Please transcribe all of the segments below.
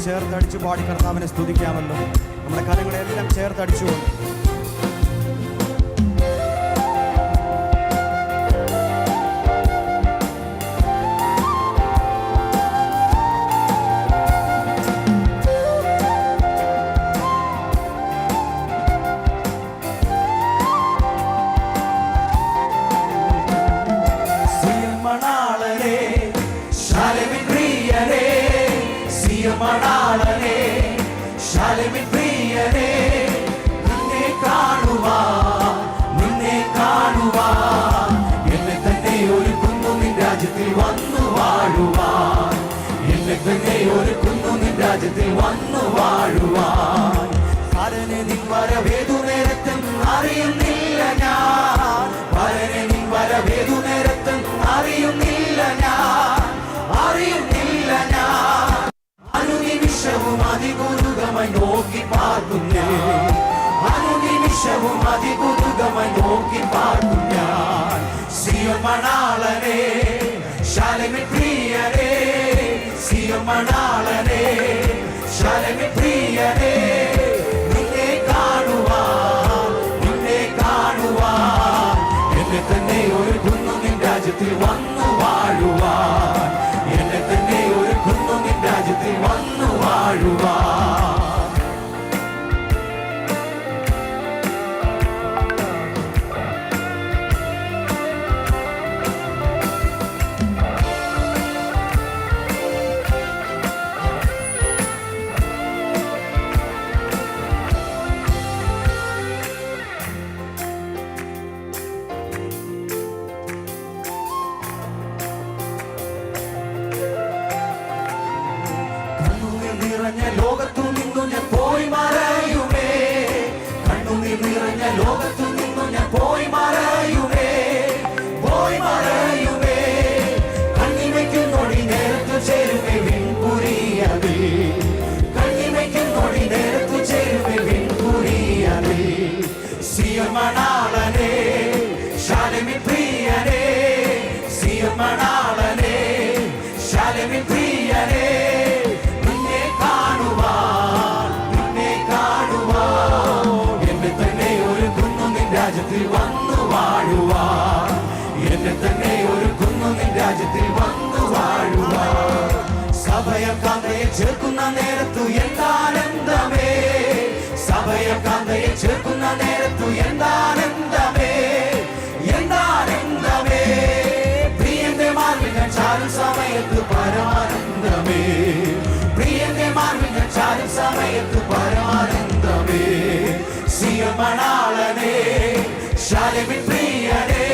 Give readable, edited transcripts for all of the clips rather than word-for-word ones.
ചേർത്തടിച്ചു പാടി കർത്താവിനെ സ്തുതിക്കാമല്ലോ. നമ്മുടെ കരങ്ങളെല്ലാം ചേർത്തടിച്ചുകൊണ്ട് മണാളനെ ശാലേമിൻ പ്രിയനെ നിന്നെ കാണുവാൻ എന്നെ തന്നെ ഒരുക്കുന്നു നിൻ രാജ്യത്തിൽ വന്നു വാഴുവാൻ എന്നെ തന്നെ ഒരുക്കുന്നു നിൻ രാജ്യത്തിൽ വന്നു വാഴുവാൻ പരനെ നിൻ വരവേതു നേരത്തും അറിയുന്നില്ല ഞാൻ പരനെ നിൻ വരവേതു നേരത്തും അറിയുന്നില്ല ഞാൻ അനുനിമിഷവും അതികുതുകമായി നോക്കി പാർക്കുന്നേ അനുനിമിഷവും അതികുതുകമായി നോക്കി പാർക്കും ഞാൻ സിയോൻ മണാളനെ ശാലേമിൻ പ്രിയനെ സിയോൻ മണാളനെ ശാലേമിൻ പ്രിയനെ നിന്നെ കാണുവാൻ എന്നെ തന്നെ ഒരുക്കുന്നു നിൻ രാജ്യത്തിൽ വന്നു വാഴുവാൻ എന്നെ തന്നെ ഒരുക്കുന്നു നിൻ രാജ്യത്തിൽ വന്നു വാഴുവാൻ ലോകത്തു നിന്നു ഞാൻ പോയി മറയുമേ കണ്ണുനീർ നിറഞ്ഞ ലോകത്തു നിന്നു ഞാൻ പോയി മറയുമേ കണ്ണിമയ്ക്കുന്നൊടി നേരത്തു ചേരുമേ വിൺപുരിയതിൽ കണ്ണിമയ്ക്കുന്നൊടി നേരത്തു ചേരുമേ വിൺപുരിയതിൽ സിയോൻ മണാളനെ ശാലേമിൻ പ്രിയനെ സിയോൻ മണാളനെ ശാലേമിൻ പ്രിയനെ രാജ്യത്തിൽ വന്നു വാഴുവാൻ എന്നെ തന്നെ ഒരുക്കുന്നു നിൻ രാജ്യത്തിൽ വന്നു വാഴുവാൻ സഭയക്കാന്തയെ ചേർക്കുന്ന നേരത്തു എന്താനന്ദമേ സഭയക്കാന്തയെ ചേർക്കുന്ന നേരത്തു എന്താനന്ദമേ പ്രിയന്റെ മാർവിൽ ഞാൻ ചാരും സമയത്ത് പരമാനന്ദമേ പ്രിയന്റെ മാർവിൽ ഞാൻ ചാരും സമയത്ത് പരമാനന്ദമേ സിയോൻ മണാളനെ ശാലേമിൻ പ്രിയനെ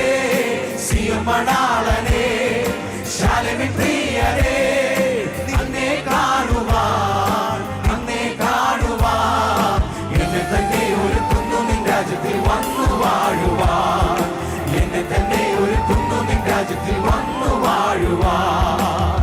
സിയോൻ മണാളനെ ശാലേമിൻ പ്രിയനെ നിന്നെ കാണുവാൻ എന്നെ തന്നെ ഒരുക്കുന്നു നിൻ രാജ്യത്തിൽ വന്നു വാഴുവാൻ എന്നെ തന്നെ ഒരുക്കുന്നു നിൻ രാജ്യത്തിൽ വന്നു വാഴുവാൻ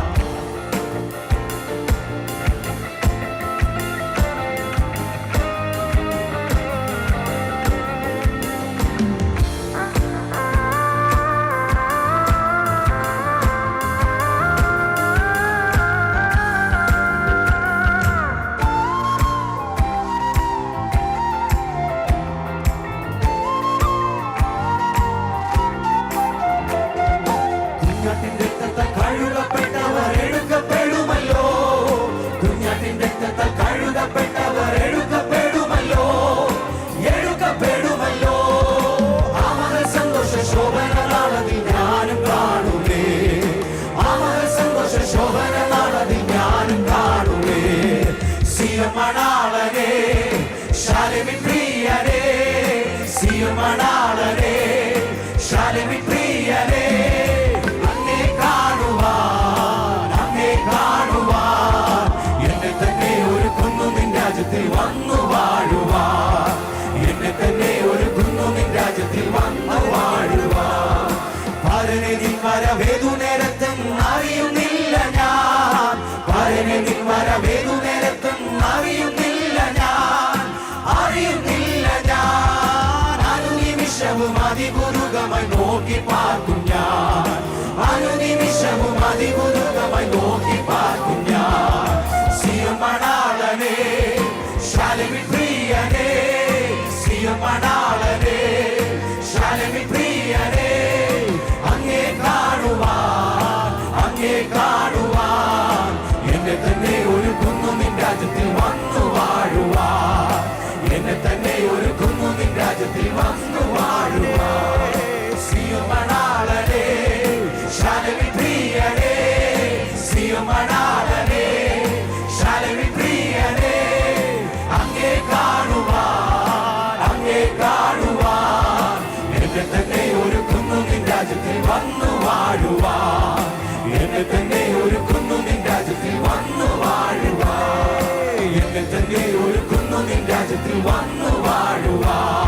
മണാളനെ ശാലേമിൻ പ്രിയനെ സിയോൻ മണാളനെ ശാലേമിൻ പ്രിയനെ അങ്ങേ കാണുവാൻ എന്നെ തന്നെ ഒരുക്കുന്നു നിൻ രാജ്യത്തിൽ വന്നു വാഴുവാൻ എന്നെ തന്നെ ഒരുക്കുന്നു നിൻ രാജ്യത്തിൽ വന്നു വാഴുവാൻ പരനെ നിൻ വരവേതു നേരത്തും അറിയുന്നില്ല ഞാൻ പരനെ നിൻ വരവേതു നേരത്തും അറിയുന്നില്ല ഞാൻ അനുനിമിഷവും അതികുതുകമായി നോക്കി പാർക്കും ഞാൻ അനുനിമിഷവും അതികുതുകമായി നോക്കി പാർക്കും ഞാൻ സിയോൻ മണാളനെ ശാലമി പ്രിയനേ സിയോമണാളനേ ശാലമി പ്രിയനേ അങ്ങേ കാണുവാൻ എന്നെ തന്നെ ഒരുക്കുന്നു നിൻ രാജ്യത്തിൽ വന്നു വാഴുവാൻ എന്നെ തന്നെ ഒരുക്കുന്നു നിൻ രാജ്യത്തിൽ വന്നു വാഴുവാൻ സിയോമണാളനേ ശാലമി പ്രിയനേ സിയോമണാളനേ ശാലമി പ്രിയനേ അങ്ങേ കാണുവാൻ എന്നെ തന്നെ ഒരുക്കുന്നു നിൻ രാജ്യത്തിൽ വന്നു വാഴുവാൻ എന്നെ തന്നെ ഒരുക്കുന്നു നിൻ രാജ്യത്തിൽ വന്നു വാഴുവാൻ എന്നെ തന്നെ ഒരുക്കുന്നു നിൻ രാജ്യത്തിൽ വന്നു വാഴുവാൻ